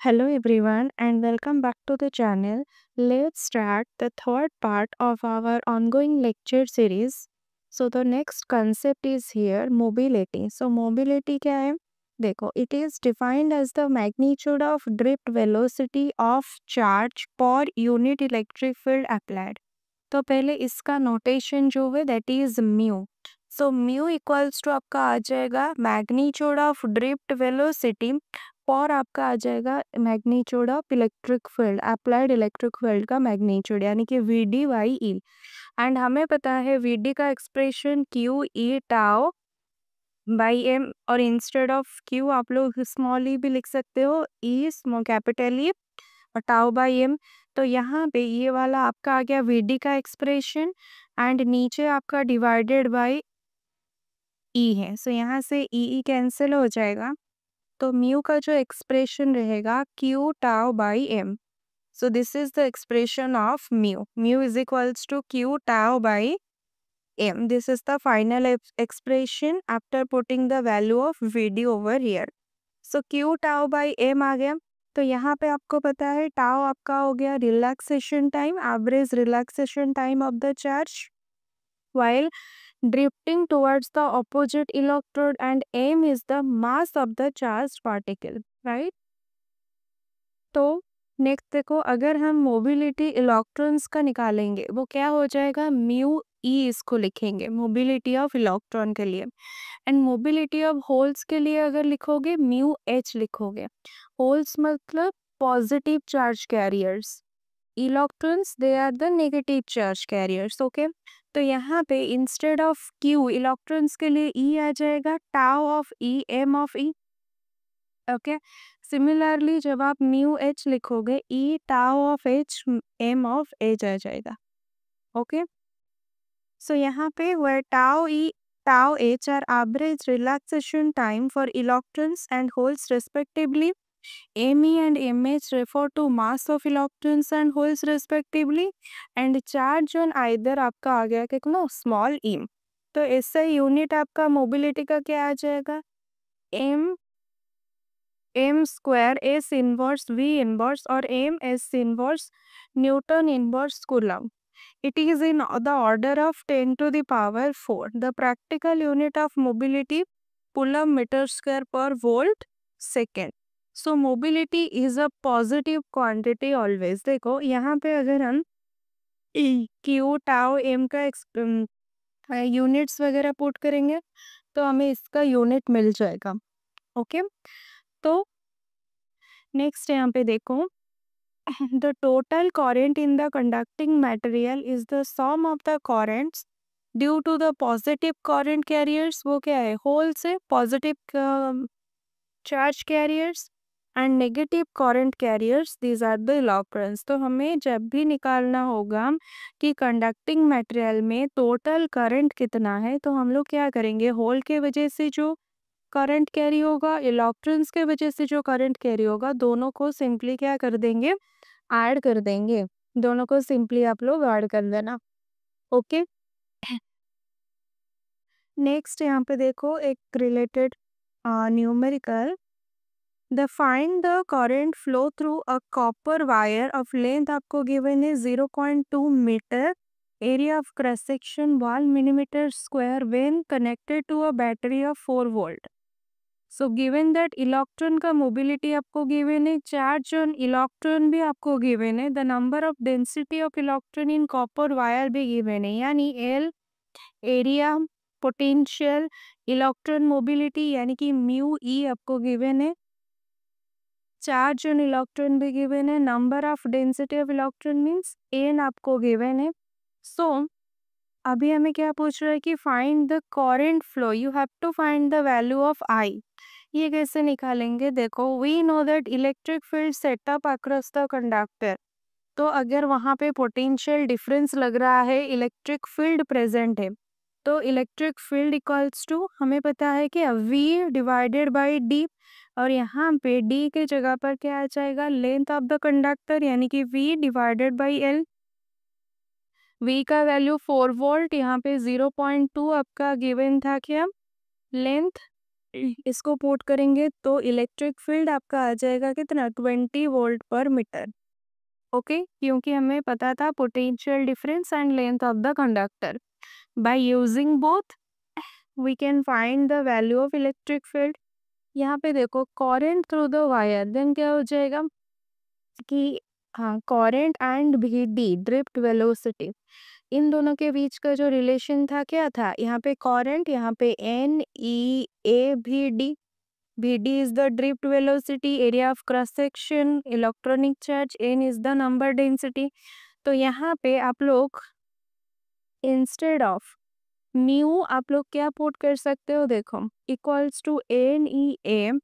Hello everyone and welcome back to the channel. Let's start the third part of our ongoing lecture series. So the next concept is here mobility. So mobility क्या है? देखो, it is defined as the magnitude of drift velocity of charge per unit electric field applied. तो पहले इसका notation जो है that is mu. So mu equals to आपका आ जाएगा मैग्नीट्यूड ऑफ ड्रिफ्ट वेलोसिटी और आपका आ जाएगा magnitude of electric field applied electric field का मैग्नीट्यूड यानी कि V D by E. And हमें पता है वी डी का expression Q E tau by M और इंस्टेड ऑफ क्यू आप लोग स्मॉल ई भी लिख सकते हो ई स्मॉल कैपिटल ई और टाउ बाई एम. तो यहाँ पे ये वाला आपका आ गया वी डी का एक्सप्रेशन एंड नीचे आपका डिवाइडेड बाई ई है. सो यहाँ से ई कैंसिल हो जाएगा तो म्यू का जो एक्सप्रेशन रहेगा Q tau by M. So this is the expression of mu. Mu is equals to Q tau by M. This is the final expression after putting the value of V D over here. So Q tau by M आ गया. तो यहाँ पे आपको पता है tau आपका हो गया relaxation time, average relaxation time of the charge while drifting towards the opposite electrode, and m is the mass of the charged particle, right? तो नेक्स्ट देखो, अगर हम मोबिलिटी इलेक्ट्रॉन्स का निकालेंगे वो क्या हो जाएगा म्यू ई इसको लिखेंगे मोबिलिटी ऑफ इलेक्ट्रॉन के लिए. एंड मोबिलिटी ऑफ होल्स के लिए अगर लिखोगे म्यू एच लिखोगे. होल्स मतलब positive charge carriers, electrons they are the negative charge carriers. Okay, तो यहाँ पे इंस्टेड ऑफ क्यू इलेक्ट्रॉन्स के लिए ई आ जाएगा tau of E M of E. Okay, similarly जब आप म्यू एच लिखोगे E tau of H M of H आ जाएगा. ओके, सो यहाँ पे where tau e tau h are average relaxation time for electrons and holes respectively. Me and mh refer to mass of electrons and holes respectively and charge on either आपका आ गया कितना small e. तो इससे unit आपका mobility का क्या आ जाएगा m square s inverse v inverse और m s inverse Newton inverse coulomb. It is in the order of 10 to the power 4. The practical unit of mobility coulomb meter square per volt second. So mobility is a positive quantity always. देखो यहाँ पे अगर हम Q tau M का units वगैरह put करेंगे तो हमें इसका यूनिट मिल जाएगा. ओके, तो नेक्स्ट यहाँ पे देखो the total current in the conducting material is the sum of the currents due to the positive current carriers. वो क्या है होल से positive charge carriers and negative current carriers, these are the electrons. तो हमें जब भी निकालना होगा कि conducting material में total current कितना है तो हम लोग क्या करेंगे होल के वजह से जो करंट कैरी होगा इलेक्ट्रॉन्स के वजह से जो करंट कैरी होगा दोनों को सिंपली क्या कर देंगे ऐड कर देंगे. दोनों को सिंपली आप लोग ऐड कर देना. ओके, नेक्स्ट यहाँ पे देखो एक related numerical. The find the current flow through a copper wire of length आपको गिवन है 0.2 metre, area of cross section 1 millimetre square when connected to a battery of 4 volt. So given that electron का mobility आपको given है, charge on electron भी आपको given है, the number of density of electron in copper wire भी given है यानी L, area, potential, electron mobility यानी कि म्यू ई आपको गिवन है, चार्ज ऑन इलेक्ट्रॉन भी गिवन है, number of density of electron means N आपको गिवन है. सो अभी हमें क्या पूछ रहा है कि find the current flow, you have to find the value of I. ये कैसे निकालेंगे देखो, we know that electric field setup across the conductor. तो अगर वहाँ पे पोटेंशियल डिफरेंस लग रहा है इलेक्ट्रिक फील्ड प्रेजेंट है तो इलेक्ट्रिक फील्ड इक्वल्स टू हमें पता है कि वी डिवाइडेड बाई डी और यहाँ पे डी के जगह पर क्या आ जाएगा लेंथ ऑफ द कंडक्टर यानी कि V divided by L. V का वैल्यू 4 वोल्ट, यहाँ पे 0.2 आपका गिवन था क्या लेंथ इसको पुट करेंगे तो इलेक्ट्रिक फील्ड आपका आ जाएगा कितना 20 वोल्ट पर मीटर। ओके, क्योंकि हमें पता था potential difference and length of the conductor. By using both we can find the value of electric field. यहाँ पे देखो current through the wire, then क्या हो जाएगा कि हाँ current and V D drift velocity, इन दोनों के बीच का जो रिलेशन था क्या था, यहाँ पे करंट, यहाँ पे N E A V D, V D is the drift velocity, area of cross section, electronic charge, N is the number density. तो यहाँ पे आप लोग इंस्टेड ऑफ म्यू आप लोग क्या पुट कर सकते हो, देखो equals to N E M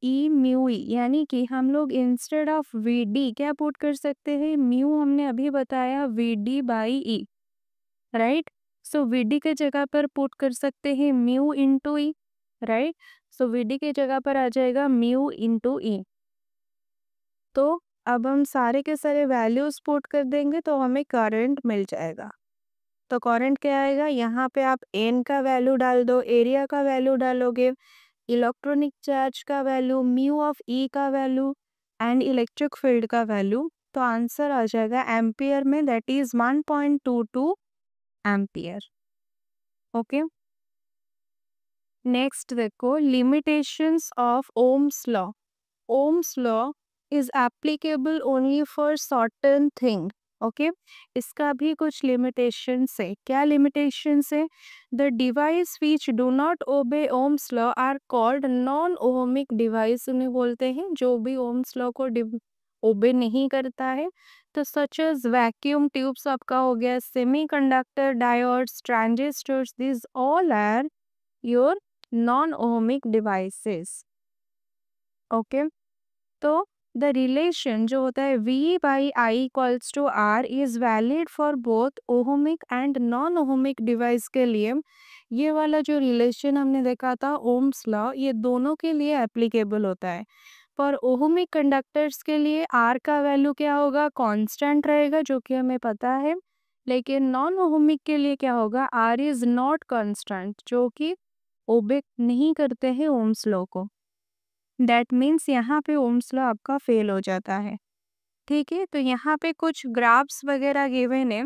E mu E, यानी कि हम लोग इंस्टेड ऑफ वी डी क्या पुट कर सकते हैं, म्यू हमने अभी बताया V D by E, right. So V D के जगह पर पुट कर सकते हैं mu into E, right. So V D के जगह पर आ जाएगा म्यू इंटू ई। तो अब हम सारे के सारे वैल्यूज पुट कर देंगे तो हमें करंट मिल जाएगा। तो करंट क्या आएगा, यहाँ पे आप एन का वैल्यू डाल दो, एरिया का वैल्यू डालोगे, इलेक्ट्रॉनिक चार्ज का वैल्यू, म्यू ऑफ ई का वैल्यू एंड इलेक्ट्रिक फील्ड का वैल्यू, तो आंसर आ जाएगा एम्पियर में, that is 1.22 ampere. Okay, next देखो limitations of ohms law. Ohm's law is applicable only for certain thing. Okay, इसका भी कुछ लिमिटेशंस है। क्या लिमिटेशंस है, the device which do not obey Ohm's law are called non ohmic device, उन्हें बोलते हैं जो भी ओम्स लॉ को ओबे नहीं करता है। तो सच एज वैक्यूम ट्यूब्स आपका हो गया, semiconductor, diodes, transistors, this all are your non ohmic devices. Okay, तो द रिलेशन जो होता है V by I equals to R is valid for both ohmic and non ohmic device के लिए। ये वाला जो रिलेशन हमने देखा था ओम्स लॉ, ये दोनों के लिए एप्लीकेबल होता है। पर ओहमिक कंडक्टर्स के लिए R का वैल्यू क्या होगा, कांस्टेंट रहेगा, जो कि हमें पता है। लेकिन नॉन ओहमिक के लिए क्या होगा, R इज नॉट कांस्टेंट, जो कि ओबे नहीं करते हैं ओम्स लॉ को। दैट मीन्स यहाँ पे ओम्स लॉ आपका फेल हो जाता है। ठीक है, तो यहाँ पे कुछ ग्राफ्स वगैरह गिवन है।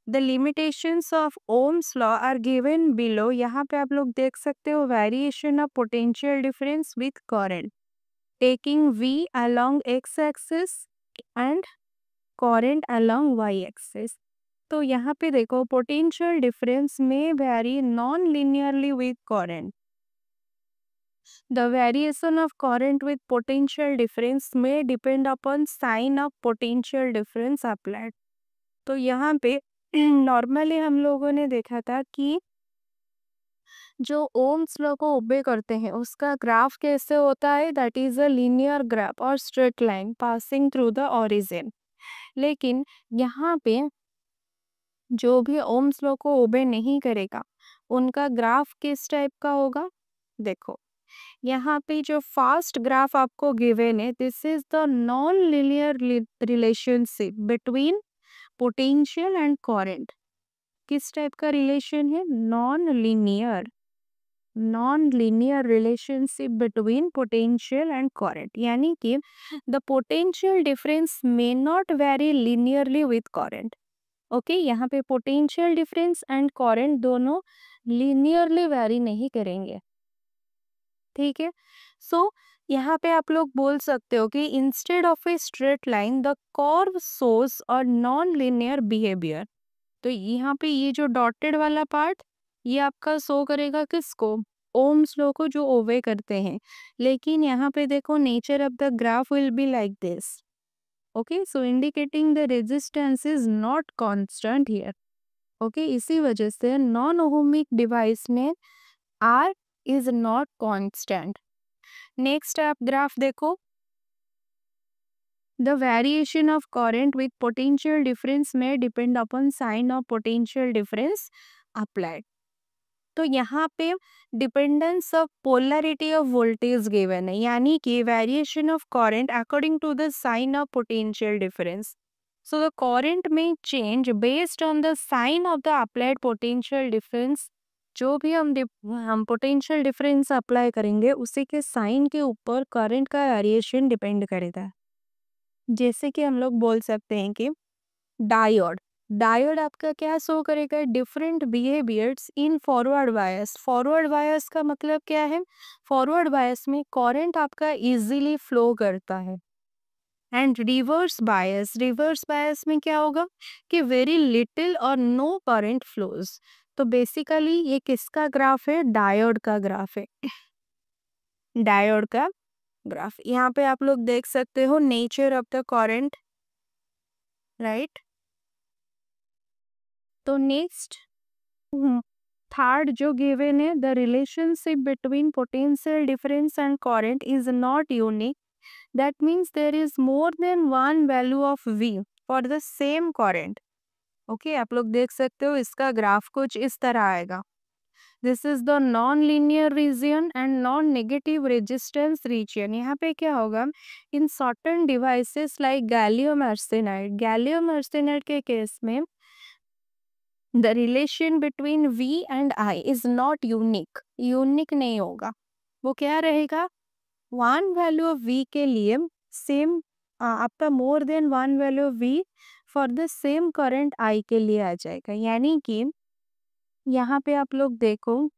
The limitations of ohms law are given below. यहाँ पे आप लोग देख सकते हो variation of potential difference with current, taking V along x axis and current along y axis. तो यहाँ पे देखो पोटेंशियल डिफरेंस में very non linearly with current. The variation of current with potential difference may depend upon sign of potential difference applied। तो यहाँ पे normally हम लोगों ने देखा था कि जो ओम्स लॉ को ओबे करते हैं उसका ग्राफ कैसे होता है, that is a linear graph और straight line passing through the origin. लेकिन यहाँ पे जो भी ओम्स लॉ को ओबे नहीं करेगा उनका ग्राफ किस टाइप का होगा, देखो यहाँ पे जो फास्ट ग्राफ आपको गिवन है, this is the non linear relationship between potential and current. किस टाइप का रिलेशन है, non linear relationship between potential and current, यानी कि the potential difference may not very linearly with current. Okay, यहाँ पे potential difference and current दोनों linearly very नहीं करेंगे। ठीक है, सो यहाँ पे आप लोग बोल सकते हो कि instead of a straight line the curve shows और नॉन लिनियर बिहेवियर। तो यहाँ पे ये जो डॉटेड वाला पार्ट ये आपका शो करेगा किसको, ओम्स लॉ को, जो ओबे करते हैं। लेकिन यहाँ पे देखो nature of the graph will be like this. Okay, so indicating the resistance is not constant here. Okay, इसी वजह से नॉन ओहमिक डिवाइस में R is not constant। Next आप ग्राफ देखो, the variation of current with potential difference may depend upon sign of potential difference applied। तो यहाँ पे dependence of polarity of voltage given है, यानी कि variation of current according to the sign of potential difference. So the current में change based on the sign of the applied potential difference जो भी हम पोटेंशियल डिफरेंस अप्लाई करेंगे उसी के साइन के ऊपर करंट का वेरिएशन डिपेंड करेगा। जैसे कि हम लोग बोल सकते हैं कि डायोड डायोड आपका क्या शो करेगा, different behaviours in forward bias. Forward bias का मतलब क्या है, फॉरवर्ड बायस में करंट आपका इजीली फ्लो करता है। एंड रिवर्स बायस में क्या होगा कि वेरी लिटिल और नो करंट फ्लोज। तो बेसिकली ये किसका ग्राफ है, डायोड का ग्राफ है। डायोड का ग्राफ यहाँ पे आप लोग देख सकते हो, nature of the current, right. तो नेक्स्ट थर्ड जो गिवन है, the relationship between potential difference and current is not unique. That means there is more than one value of V for the same current. Okay, आप लोग देख सकते हो इसका graph कुछ इस तरह आएगा। This is the non linear region and non negative resistance region. यहाँ पे क्या होगा, in certain devices like gallium arsenide के केस में the relation between V and I is not unique नहीं होगा। वो क्या रहेगा, वन वैल्यू ऑफ V के लिए सेम आपका मोर than one value of V for the same current I के लिए आ जाएगा। यानी कि यहाँ पे आप लोग देखो,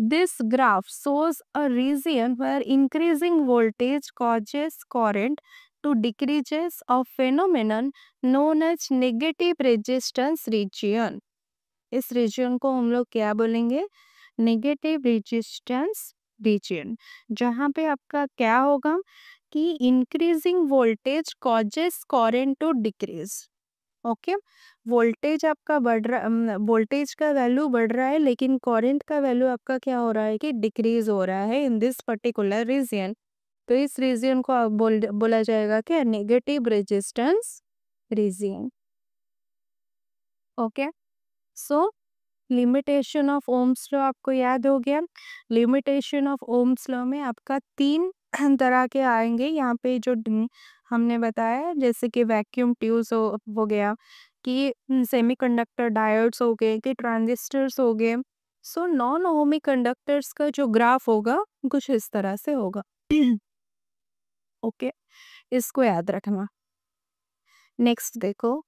this graph shows a region where increasing voltage causes current to decreases a phenomenon known as negative resistance region। इस रीजन को हम लोग क्या बोलेंगे, नेगेटिव रेजिस्टेंस रीजन, जहाँ पे आपका क्या होगा कि increasing voltage causes current to decrease. Okay, voltage आपका बढ़ रहा, वोल्टेज का वैल्यू बढ़ रहा है लेकिन करंट का वैल्यू आपका क्या हो रहा है कि डिक्रीज हो रहा है इन दिस पर्टिकुलर रीजन। तो इस रीजन को आप बोला जाएगा क्या, negative resistance region. Okay, so limitation of Ohm's law आपको याद हो गया। लिमिटेशन ऑफ ओम्स लॉ में आपका तीन तरह के आएंगे यहाँ पे जो हमने बताया, जैसे कि वैक्यूम ट्यूब्स हो गया, कि सेमीकंडक्टर डायोड्स हो गए, कि ट्रांजिस्टर्स हो गए। सो नॉन ओमिक कंडक्टर्स का जो ग्राफ होगा कुछ इस तरह से होगा। ओके, इसको याद रखना। नेक्स्ट देखो,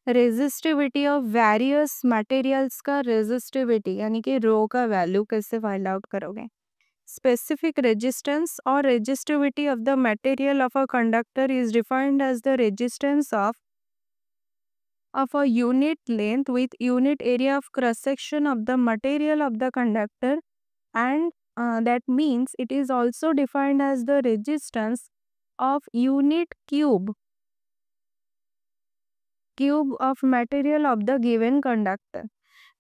रेजिस्टिविटी ऑफ वेरियस मटेरियल्स का रेजिस्टिविटी यानी कि रो का वैल्यू कैसे फाइंड आउट करोगे। स्पेसिफिक रेजिस्टेंस और resistivity of the material of a conductor is defined as the resistance of a unit length with unit area of cross section of the material of the conductor, and that means it is also defined as the resistance of unit cube of material of the given conductor।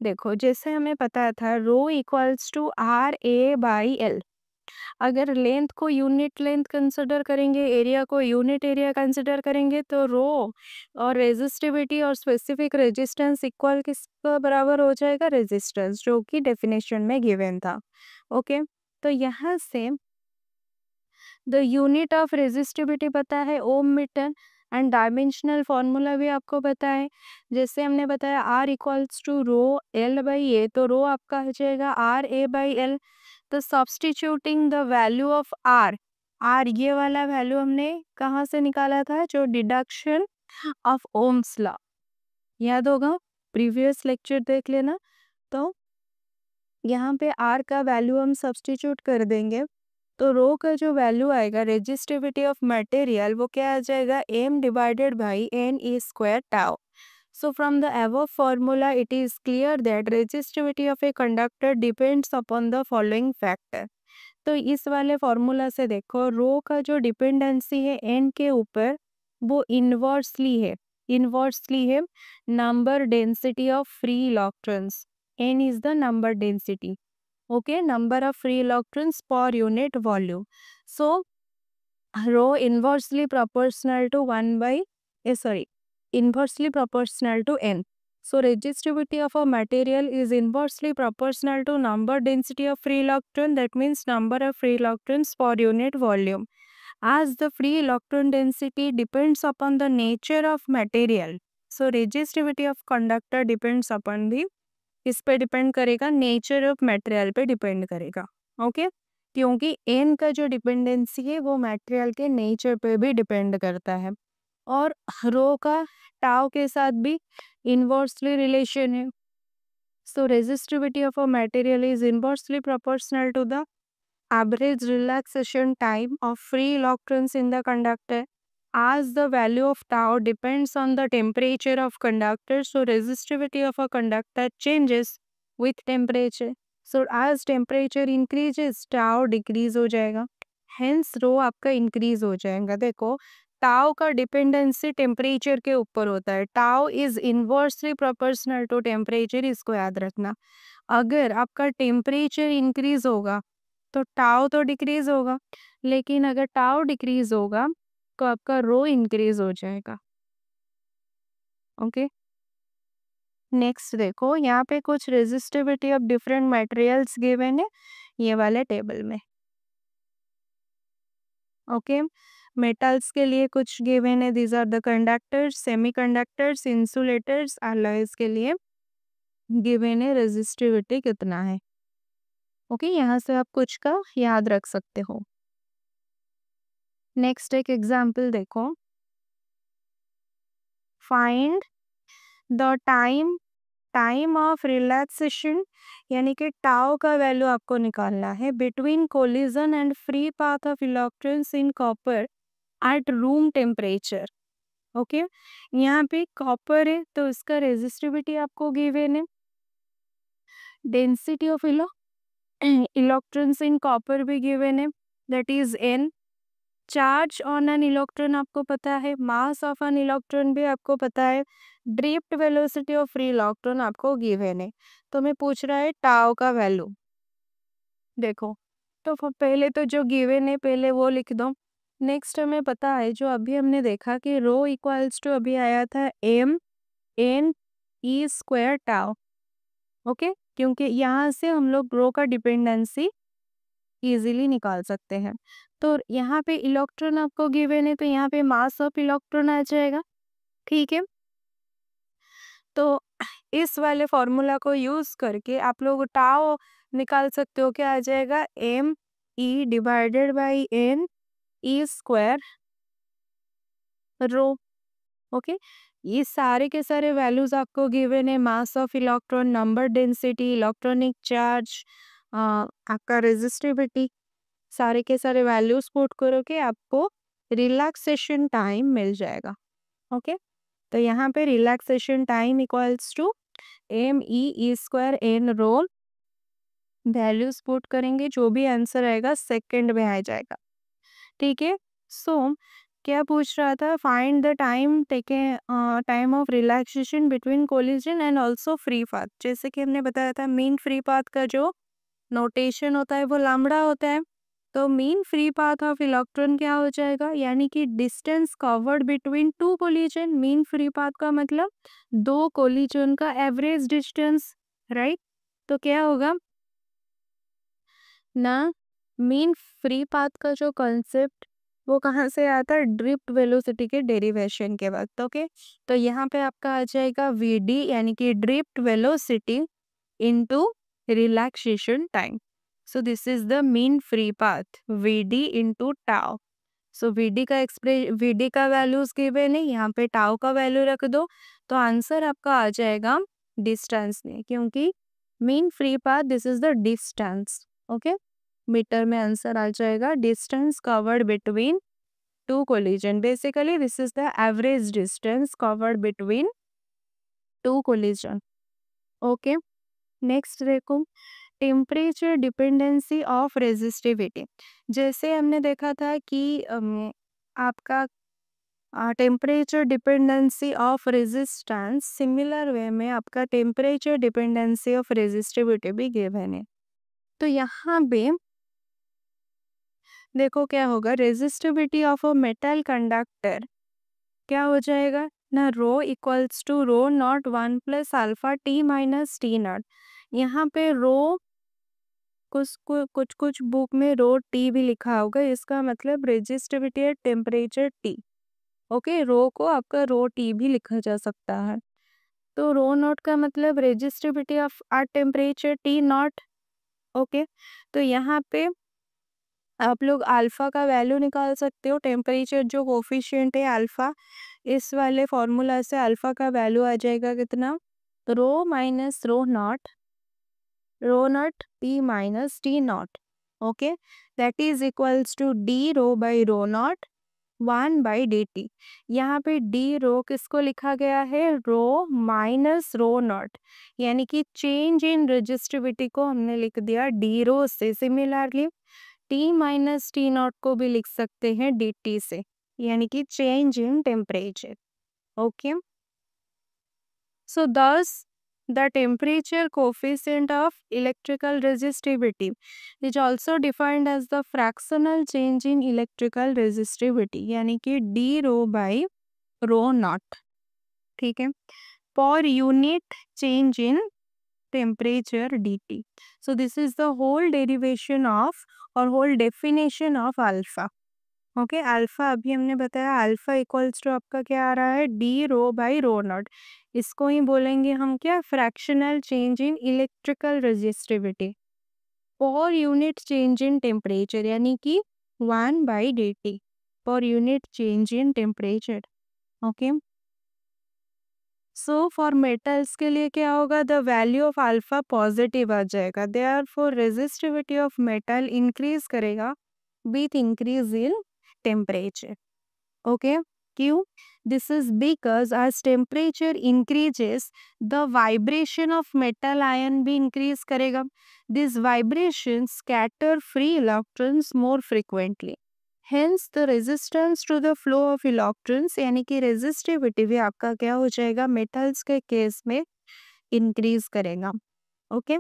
देखो, जैसे हमें पता था rho equals to R A by L. अगर length को unit length consider करेंगे, area को unit area consider करेंगे, तो रो और रेजिस्टिविटी और स्पेसिफिक रेजिस्टेंस इक्वल किसका बराबर हो जाएगा, रेजिस्टेंस, जो कि डेफिनेशन में गिवन था। ओके, तो यहाँ से द यूनिट ऑफ रेजिस्टिविटी पता है, ohm metre, and dimensional formula भी आपको पता है। जैसे हमने बताया R equals to rho L by A, तो रो आपका हो जाएगा आर ए बाई एल। तो substituting the value of R, ये वाला वैल्यू हमने कहाँ से निकाला था, जो डिडक्शन ऑफ ओम्स लॉ याद होगा, प्रीवियस लेक्चर देख लेना। तो यहाँ पे आर का वैल्यू हम सब्सटीट्यूट कर देंगे, तो रो का जो वैल्यू आएगा रेजिस्टिविटी ऑफ मटेरियल, वो क्या आ जाएगा, M divided by N E square tau. So from the above formula, it is clear that resistivity of a conductor depends upon the following factor। तो इस वाले फॉर्मूला से देखो, रो का जो डिपेंडेंसी है एन के ऊपर, वो इन्वर्सली है number density of free electrons. N is the number density, okay, number of free electrons per unit volume. So rho inversely proportional to inversely proportional to n. So resistivity of a material is inversely proportional to number density of free electron, that means number of free electrons per unit volume. As the free electron density depends upon the nature of material, so resistivity of conductor depends upon the, किस पे depend करेगा, nature of material पे depend करेगा। Okay, क्योंकि N का जो dependency है वो मटेरियल के नेचर पे भी डिपेंड करता है, और रो का टाउ के साथ भी इन्वर्सली रिलेशन है। So resistivity of a material is inversely proportional to the average relaxation time of free electrons in the conductor. As the value of tau depends on the temperature of conductor, so resistivity of a conductor changes with temperature. So as temperature increases, tau decrease हो जाएगा, hence rho आपका increase हो जाएगा। देखो, tau का dependency temperature के ऊपर होता है, tau is inversely proportional to temperature, इसको याद रखना। अगर आपका टेम्परेचर इंक्रीज होगा तो टाउ तो डिक्रीज होगा, लेकिन अगर टाउ डिक्रीज होगा तो आपका रो इंक्रीज हो जाएगा। ओके, नेक्स्ट देखो, यहाँ पे कुछ resistivity of different materials given है ये वाले टेबल में। ओके, मेटल्स के लिए कुछ गिवन है, these are the conductors, semiconductors, insulators, alloys के लिए गिवन है रेजिस्टिविटी कितना है। ओके, यहाँ से आप कुछ का याद रख सकते हो। नेक्स्ट एक एग्जाम्पल देखो, find the time of relaxation, यानी कि टाउ का वैल्यू आपको निकालना है between collision and free path of electrons in copper at room temperature. Okay, यहाँ पे कॉपर है तो इसका रेजिस्टिविटी आपको गिवन है, density of electrons in copper भी गिवन है, that is n। Charge on an electron आपको पता है, मास ऑफ एन इलेक्ट्रॉन भी आपको पता है, drift velocity of free electron आपको गिवन है। तो मैं पूछ रहा है टाउ का वैल्यू। देखो, तो पहले तो जो गिवन है पहले वो लिख दो। नेक्स्ट हमें पता है, जो अभी हमने देखा कि रो इक्वल्स टू अभी आया था M N E square tau. Okay, क्योंकि यहाँ से हम लोग रो का डिपेंडेंसी इजीली निकाल सकते हैं। तो यहाँ पे इलेक्ट्रॉन आपको गिवन है तो यहाँ पे मास ऑफ इलेक्ट्रॉन आ जाएगा। ठीक है, तो इस वाले फॉर्मूला को यूज करके आप लोग टाउ निकाल सकते हो, क्या आ जाएगा, M E divided by N E square rho. Okay, ये सारे के सारे वैल्यूज आपको गिवन है, mass of electron, number density, electronic charge, आपका रेजिस्टिविटी, सारे के सारे वैल्यूज पुट करो के आपको रिलैक्सेशन टाइम मिल जाएगा। ओके, तो यहाँ पे relaxation time equals to M E square N rho, values put करेंगे, जो भी आंसर आएगा सेकंड में आ जाएगा। ठीक है, सो क्या पूछ रहा था, find the time taken, time of relaxation between collision and also free path. जैसे कि हमने बताया था मीन फ्री पाथ का जो नोटेशन होता है वो लैम्बडा होता है, तो mean free path of electron क्या हो जाएगा, यानी कि distance covered between two collision. Mean free path का मतलब दो कोलिजन का एवरेज डिस्टेंस, राइट। तो क्या होगा ना, मीन फ्री पाथ का जो कॉन्सेप्ट वो कहाँ से आता है, ड्रिफ्ट वेलोसिटी के डेरिवेशन के वक्त। ओके, तो यहाँ पे आपका आ जाएगा वी डी, यानी कि drift velocity into relaxation time. So this is the mean free path, V D into tau. So V D का वैल्यूज गिवन है, यहाँ पे टाउ का वैल्यू रख दो, तो आंसर आपका आ जाएगा डिस्टेंस में, क्योंकि mean free path this is the distance. Okay, metre में आंसर आ जाएगा distance covered between two collision. Basically this is the average distance covered between two collision. Okay, next देखो, टेम्परेचर डिपेंडेंसी ऑफ रेजिस्टिविटी। जैसे हमने देखा था कि आपका temperature dependency of resistance, similar way में आपका टेम्परेचर डिपेंडेंसी ऑफ रेजिस्टिविटी भी गिवन है। तो यहाँ पे देखो क्या होगा, resistivity of a metal conductor क्या हो जाएगा ना, rho equals to rho naught 1 plus alpha T minus T naught. यहाँ पे रो कुछ कुछ बुक में रो टी भी लिखा होगा, इसका मतलब रेजिस्टिविटी है टेम्परेचर टी। ओके, रो को आपका रो टी भी लिखा जा सकता है। तो रो नॉट का मतलब resistivity of at temperature T naught. Okay, तो यहाँ पे आप लोग अल्फा का वैल्यू निकाल सकते हो। टेम्परेचर जो कोफिशिएंट है अल्फा, इस वाले फॉर्मूला से अल्फा का वैल्यू आ जाएगा कितना, rho minus rho naught P minus T naught. Okay, that is equals to D rho by rho naught 1/dt। यहाँ पे डी रो किसको लिखा गया है, रो माइनस रो नॉट, यानी कि चेंज इन रेजिस्टिविटी को हमने लिख दिया डी रो से। Similarly T minus T not को भी लिख सकते हैं डी टी से, यानी कि change in temperature. Okay, so thus the temperature coefficient of electrical resistivity is also defined as the fractional change in electrical resistivity, यानी कि d rho by rho naught। ठीक है, per unit change in temperature dt। so this is the whole derivation of or whole definition of alpha। Okay, alpha अभी हमने बताया, alpha equals to आपका क्या आ रहा है, D rho by rho naught. इसको ही बोलेंगे हम क्या, fractional change in electrical resistivity per unit change in temperature, यानी कि 1/dt per unit change in temperature. Okay, so for metals के लिए क्या होगा, the value of alpha positive आ जाएगा, therefore resistivity of metal increase करेगा with increase in temperature. Okay, क्यों, this is because as temperature increases the vibration of metal ion भी increase करेगा। This vibration scatter free electrons more frequently, hence the resistance to the flow of electrons, यानी कि resistivity भी आपका क्या हो जाएगा, मेटल्स के केस में इंक्रीज करेगा। ओके,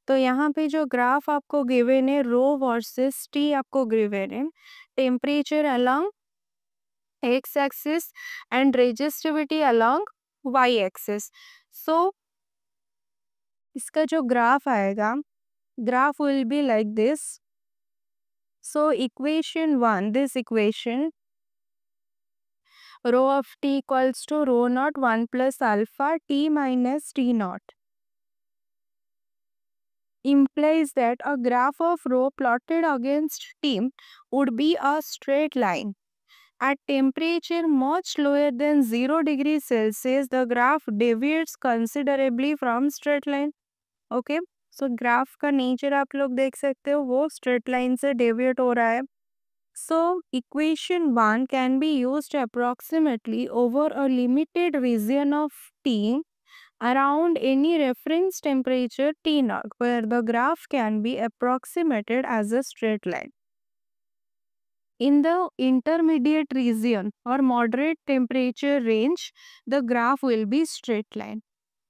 तो यहाँ पे जो ग्राफ आपको गिवन है, रो वर्सेस टी आपको गिवन है, temperature along x axis and resistivity along y axis। so इसका जो ग्राफ आएगा, graph will be like this. so equation 1, this equation, rho of t equals to rho naught 1 plus alpha t minus t naught implies that a graph of rho plotted against t would be a straight line. At temperature much lower than 0 degree Celsius, the graph deviates considerably from straight line. Okay, so graph का nature आप लोग देख सकते हो, वो straight line से deviate हो रहा है। So equation 1 can be used approximately over a limited region of T around any reference temperature T naught, where the graph can be approximated as a straight line. In the intermediate region or moderate temperature range, the graph will be straight line.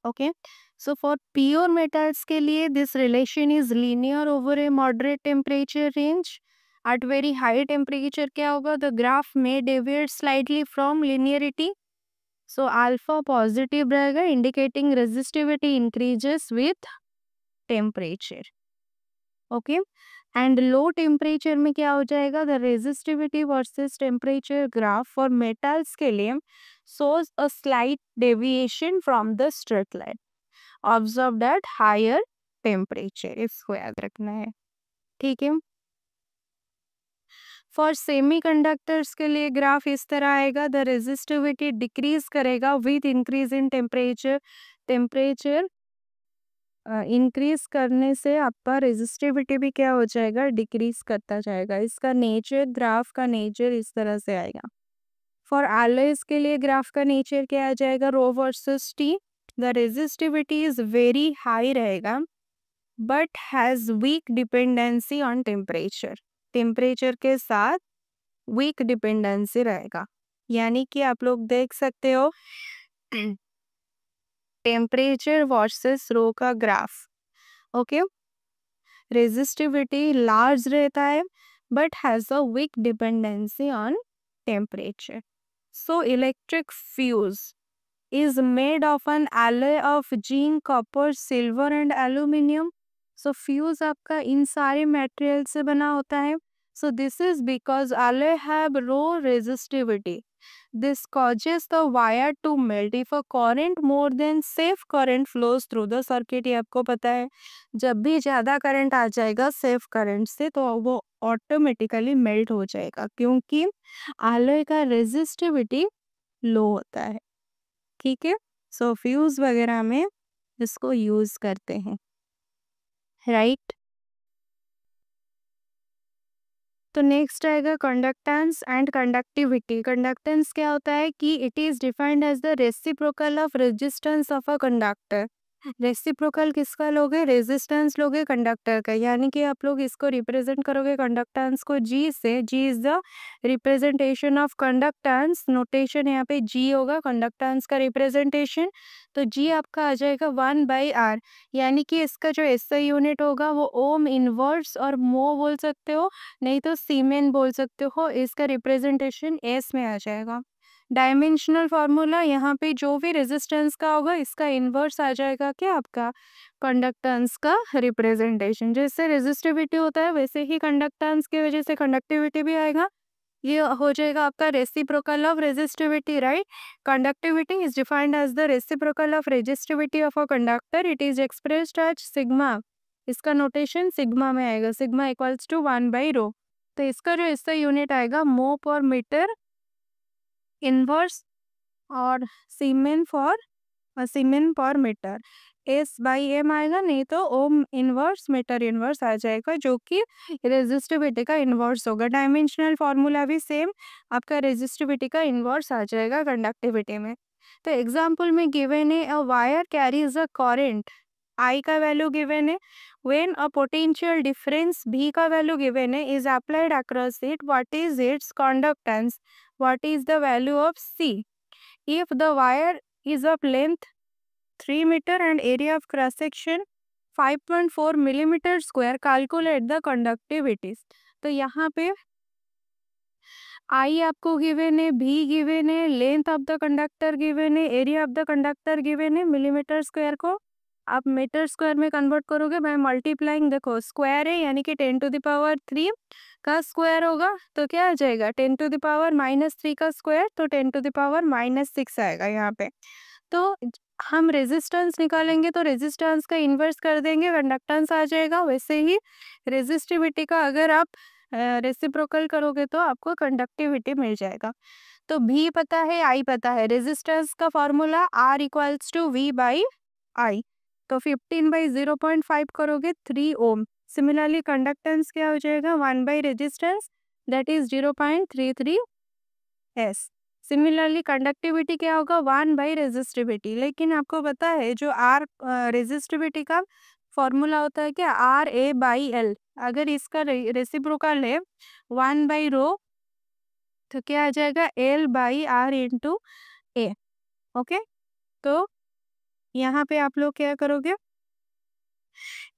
Okay, so for pure metals के लिए this relation is linear over a moderate temperature range. At very high temperature क्या होगा, the graph may deviate slightly from linearity. So alpha positive रहेगा, indicating resistivity increases with temperature. Okay, and low temperature में क्या हो जाएगा, the resistivity versus temperature graph for metals के लिए shows a slight deviation from the straight line observed at higher temperature। इसको याद रखना है, ठीक है। फॉर सेमीकंडक्टर्स के लिए ग्राफ इस तरह आएगा, द रेजिस्टिविटी डिक्रीज करेगा with increase in temperature. Temperature increase करने से आपका रेजिस्टिविटी भी क्या हो जाएगा, डिक्रीज करता जाएगा। इसका नेचर, ग्राफ का नेचर इस तरह से आएगा। फॉर एलॉयज के लिए ग्राफ का नेचर क्या आ जाएगा, rho versus T, the resistivity is very high रहेगा but has weak dependency on temperature. Temperature के साथ वीक डिपेंडेंसी रहेगा, यानी कि आप लोग देख सकते हो टेम्परेचर वर्सेस रो का ग्राफ। ओके, रेजिस्टिविटी लार्ज रहता है but has a weak dependency on temperature. So electric fuse is made of an alloy of zinc, copper, silver and aluminium। so fuse आपका इन सारे मटेरियल से बना होता है। So this is because alloy have low resistivity. This causes the wire to melt if a current more than safe current flows through the circuit. ये आपको पता है, जब भी ज़्यादा करंट आ जाएगा सेफ करंट से तो वो ऑटोमेटिकली मेल्ट हो जाएगा, क्योंकि alloy का रेजिस्टिविटी लो होता है। ठीक है, सो फ्यूज वगैरह में इसको यूज करते हैं, राइट। तो नेक्स्ट आएगा कंडक्टेंस एंड कंडक्टिविटी। कंडक्टेंस क्या होता है कि it is defined as the reciprocal of resistance of a conductor. Reciprocal किसका लोगे? रेजिस्टेंस लोगे कंडक्टर का, यानी कि आप लोग इसको रिप्रेजेंट करोगे कंडक्टेंस को जी से। G is the representation of conductance, notation यहाँ पे जी होगा कंडक्टेंस का रिप्रेजेंटेशन। तो जी आपका आ जाएगा 1/r, यानी कि इसका जो एसआई यूनिट होगा वो ओम इनवर्स और मो बोल सकते हो, नहीं तो सीमेन बोल सकते हो। इसका रिप्रेजेंटेशन एस में आ जाएगा। डायमेंशनल फार्मूला, यहाँ पे जो भी रेजिस्टेंस का होगा इसका इन्वर्स आ जाएगा क्या? आपका कंडक्टेंस का रिप्रेजेंटेशन। जैसे रेजिस्टिविटी होता है वैसे ही कंडक्टेंस की वजह से कंडक्टिविटी भी आएगा। ये हो जाएगा आपका reciprocal of resistivity, right. Conductivity is defined as the reciprocal of resistivity of a conductor. It is expressed as sigma. इसका नोटेशन सिग्मा में आएगा, सिग्मा इक्वल्स टू 1/ρ। तो इसका जो इसका यूनिट आएगा मो पर मीटर इनवर्स और सीमेन पर मीटर। S/m आएगा, नहीं तो ओम इनवर्स मीटर इनवर्स आ जाएगा, जो कि रेजिस्टिविटी का इनवर्स होगा। डायमेंशनल फार्मूला भी सेम, आपका रेजिस्टिविटी का इनवर्स आ जाएगा कंडक्टिविटी में। तो एग्जाम्पल में गिवन है a wire carries a current, I का वैल्यू गिवन है। When a potential difference V का वैल्यू गिवन है is applied across it, what is it's conductance, what is the value of C। If the wire is of length 3 meter and area of cross section 5.4 millimeter square, calculate the conductivities। तो यहाँ पे I आपको given है, B given है, length of the conductor given है, area of the conductor given है। Millimetre square को आप मीटर स्क्वायर में कन्वर्ट करोगे बाय मल्टीप्लाइंग। देखो स्क्वायर है यानी कि 10⁻³ का स्क्वायर होगा तो क्या आ जाएगा? 10⁻³ का स्क्वायर, तो 10⁻⁻6 आएगा यहाँ पे। तो हम रेजिस्टेंस निकालेंगे तो रेजिस्टेंस का इन्वर्स कर देंगे, कंडक्टेंस आ जाएगा। वैसे ही रेजिस्टिविटी का अगर आप रेसिप्रोकल करोगे तो आपको कंडक्टिविटी मिल जाएगा। तो भी पता है, आई पता है। रेजिस्टेंस का formula R equals to V/I। तो 15/0.5 करोगे 3 ओम। सिमिलरली कंडक्टेंस क्या हो जाएगा? One by resistance, that is 0.33 S। Similarly conductivity क्या होगा? 1/रेजिस्टिविटी। लेकिन आपको पता है जो R रेजिस्टिविटी का फॉर्मूला होता है क्या? RA/L। अगर इसका रेसिप्रोकल है 1/ρ तो क्या आ जाएगा? L/R into A। ओके, तो यहाँ पे आप लोग क्या करोगे?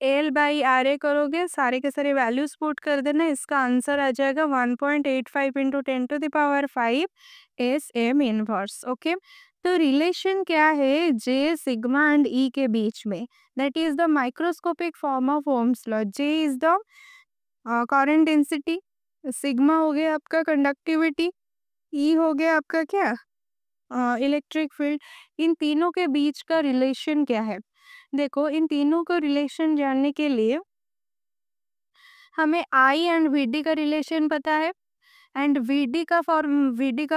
L/RA करोगे, सारे के सारे वैल्यूज पुट कर देना। इसका आंसर आ जाएगा 1.85 इंटू 10⁵ SM इनवर्स। ओके, तो रिलेशन क्या है J, सिग्मा एंड E के बीच में? That is the microscopic form of Ohm's law. J is the current density, sigma हो गया आपका कंडक्टिविटी, E हो गया आपका क्या? Electric field. इन तीनों के बीच का रिलेशन क्या है? देखो, इन तीनों का रिलेशन जानने के लिए हमें I एंड VD का रिलेशन पता है, एंड VD का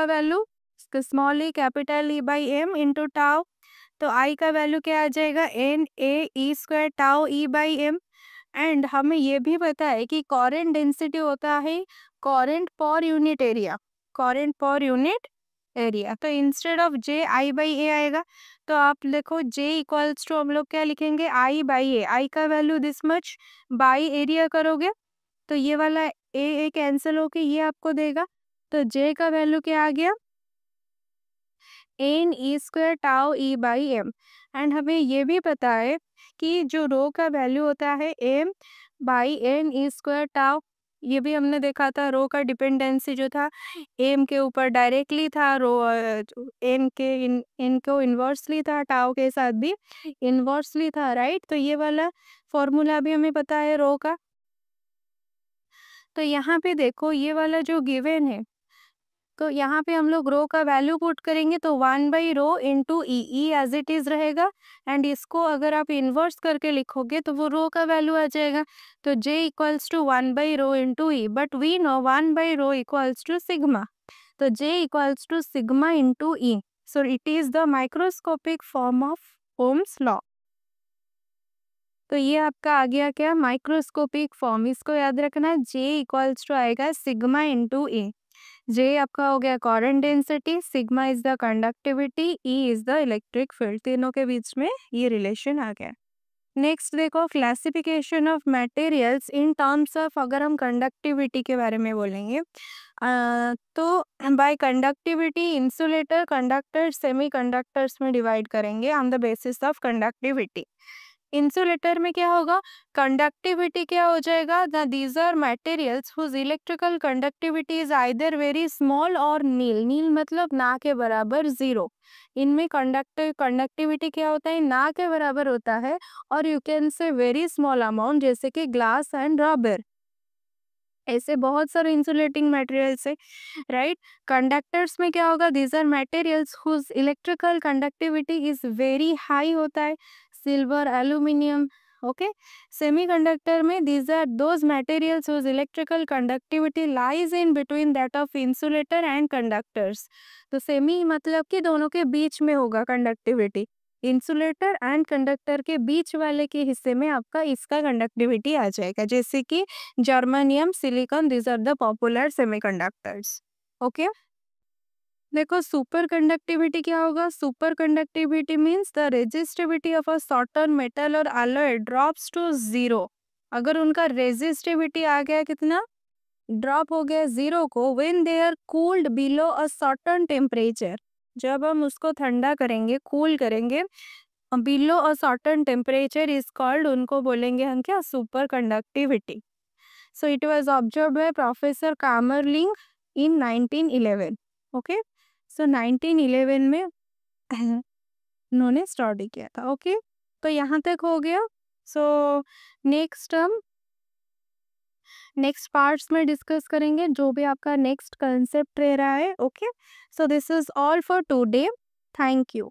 value small e capital E/m into tau. तो I का वैल्यू क्या आ जाएगा? NaE² tau E/m। एंड हमें ये भी पता है कि करंट डेंसिटी होता है current per unit area, current per unit area. तो इंस्टेड ऑफ J I/A आएगा। तो आप देखो J इक्वल्स टू हम लोग क्या लिखेंगे? I/A। I का value this much, by area करोगे तो ये वाला A कैंसिल होके ये आपको देगा। तो J का वैल्यू क्या आ गया? NE² tau E/m। एंड हमें ये भी पता है कि जो रो का वैल्यू होता है M/NE² टाउ। ये भी हमने देखा था, रो का डिपेंडेंसी जो था एम के ऊपर डायरेक्टली था, रो एन के इनको इन्वर्सली था, टाउ के साथ भी इन्वर्सली था, राइट। तो ये वाला फॉर्मूला भी हमें पता है रो का। तो यहाँ पे देखो ये वाला जो गिवन है, तो यहाँ पे हम लोग रो का वैल्यू पुट करेंगे तो 1/रो into E, E as it is रहेगा। एंड इसको अगर आप इन्वर्स करके लिखोगे तो वो रो का वैल्यू आ जाएगा। तो j इक्वल्स टू 1/रो into E, but we know 1/रो इक्वल्स टू सिग्मा। तो j equals to sigma into E, so it is the microscopic form of ohms law. तो ये आपका आ गया क्या, माइक्रोस्कोपिक फॉर्म। इसको याद रखना, j इक्वल्स टू आएगा सिग्मा इंटू ई। जे आपका हो गया current density, sigma is the conductivity, E is the electric field. तीनों के बीच में ये रिलेशन आ गया। नेक्स्ट देखो, classification of materials in terms of, अगर हम कंडक्टिविटी के बारे में बोलेंगे तो by conductivity insulator, conductor, semi conductors में डिवाइड करेंगे on the basis of conductivity. Insulator में क्या होगा, कंडक्टिविटी क्या हो जाएगा, the these are materials whose electrical conductivity is either very small और नील, नील मतलब ना के बराबर, जीरो। इनमें कंडक्टिविटी क्या होता है, ना के बराबर होता है, और you can say very small amount, जैसे कि ग्लास एंड रबर। ऐसे बहुत सारे इंसुलेटिंग मटेरियल्स है, राइट। कंडक्टर्स में क्या होगा, these are materials whose electrical conductivity is very high होता है, सिल्वर, एल्यूमिनियम। ओके, सेमीकंडक्टर में these are those materials whose electrical conductivity lies in between that of insulator and conductors. तो semi मतलब कि दोनों के बीच में होगा कंडक्टिविटी, इंसुलेटर एंड कंडक्टर के बीच वाले के हिस्से में आपका इसका कंडक्टिविटी आ जाएगा, जैसे कि germanium, silicon, these are the popular semiconductors. Okay, देखो सुपर कंडक्टिविटी क्या होगा, super conductivity means the resistivity of a certain metal और अलॉय ड्रॉप्स टू जीरो। अगर उनका रेजिस्टिविटी आ गया कितना, ड्रॉप हो गया जीरो को, when they are cooled below a certain temperature, जब हम उसको ठंडा करेंगे, कूल करेंगे below a certain temperature is called, उनको बोलेंगे हम क्या, superconductivity. So it was observed by professor Kamerlingh in 1911। Okay, so 1911 में उन्होंने स्टडी किया था। ओके, तो यहाँ तक हो गया। सो नेक्स्ट हम नेक्स्ट पार्ट्स में डिस्कस करेंगे, जो भी आपका नेक्स्ट कंसेप्ट रह रहा है। Okay, so this is all for today, thank you.